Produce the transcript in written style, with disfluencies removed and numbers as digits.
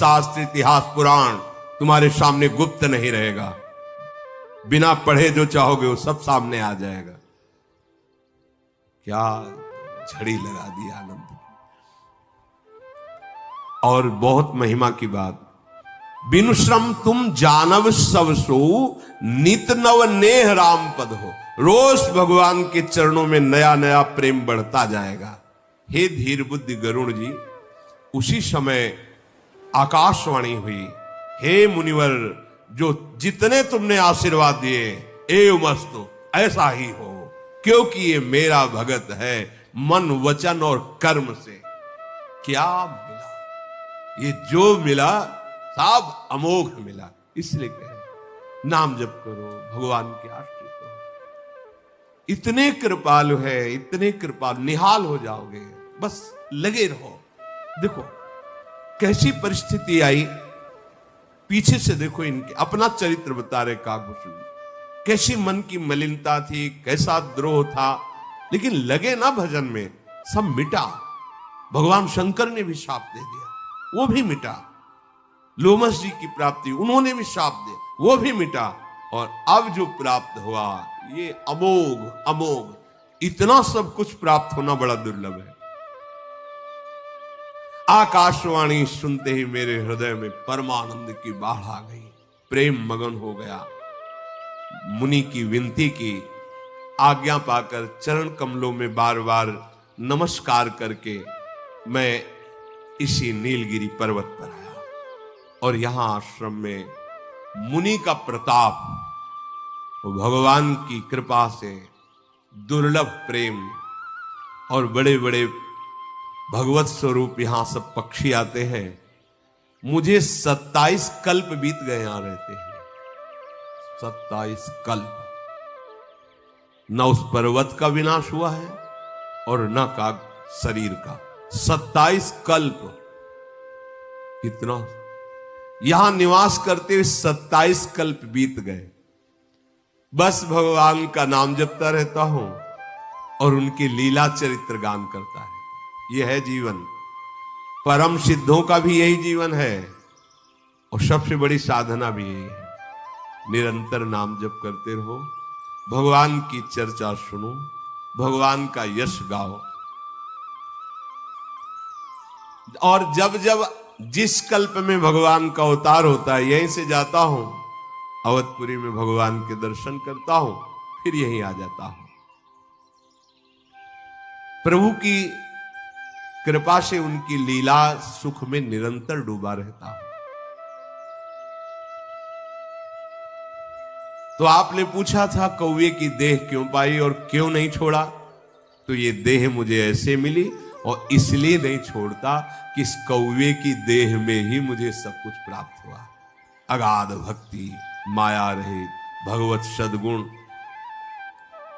शास्त्र इतिहास पुराण तुम्हारे सामने गुप्त नहीं रहेगा। बिना पढ़े जो चाहोगे वो सब सामने आ जाएगा। क्या झड़ी लगा दी आनंद की। और बहुत महिमा की बात, बिनु श्रम तुम जानव सब सो, नित नव नेह राम पद हो। रोज भगवान के चरणों में नया नया प्रेम बढ़ता जाएगा। हे धीर बुद्धि गरुण जी, उसी समय आकाशवाणी हुई, हे मुनिवर, जो जितने तुमने आशीर्वाद दिए एवमस्तु ऐसा ही हो, क्योंकि ये मेरा भगत है मन वचन और कर्म से। क्या मिला? ये जो मिला सब अमोघ मिला। इसलिए कहे नाम जप करो, भगवान के आश्रित हो। इतने कृपालु है, इतने कृपालु, निहाल हो जाओगे। बस लगे रहो। देखो कैसी परिस्थिति आई, पीछे से देखो इनके अपना चरित्र बता रहे काकभूषण। कैसी मन की मलिनता थी, कैसा द्रोह था, लेकिन लगे ना भजन में, सब मिटा। भगवान शंकर ने भी शाप दे दिया, वो भी मिटा। लोमस जी की प्राप्ति, उन्होंने भी शाप दिया, वो भी मिटा। और अब जो प्राप्त हुआ ये अमोघ अमोघ। इतना सब कुछ प्राप्त होना बड़ा दुर्लभ है। आकाशवाणी सुनते ही मेरे हृदय में परमानंद की बाढ़ आ गई। प्रेम मगन हो गया। मुनि की विनती की, आज्ञा पाकर चरण कमलों में बार बार नमस्कार करके मैं इसी नीलगिरी पर्वत पर आया। और यहां आश्रम में मुनि का प्रताप, भगवान की कृपा से दुर्लभ प्रेम, और बड़े बड़े भगवत स्वरूप यहां सब पक्षी आते हैं। मुझे 27 कल्प बीत गए यहां रहते हैं। 27 कल्प। न उस पर्वत का विनाश हुआ है और न का शरीर का। 27 कल्प। कितना यहां निवास करते हुए 27 कल्प बीत गए। बस भगवान का नाम जपता रहता हूं और उनकी लीला चरित्र गान करता है। यह है जीवन। परम सिद्धों का भी यही जीवन है और सबसे बड़ी साधना भी यही है। निरंतर नाम जप करते रहो, भगवान की चर्चा सुनो, भगवान का यश गाओ। और जब जब जिस कल्प में भगवान का अवतार होता है, यहीं से जाता हूं अवधपुरी में, भगवान के दर्शन करता हूं, फिर यहीं आ जाता हूं। प्रभु की कृपा से उनकी लीला सुख में निरंतर डूबा रहता हूं। तो आपने पूछा था कौवे की देह क्यों पाई और क्यों नहीं छोड़ा, तो ये देह मुझे ऐसे मिली और इसलिए नहीं छोड़ता कि इस कौवे की देह में ही मुझे सब कुछ प्राप्त हुआ। अगाध भक्ति, माया रहित, भगवत सद्गुण,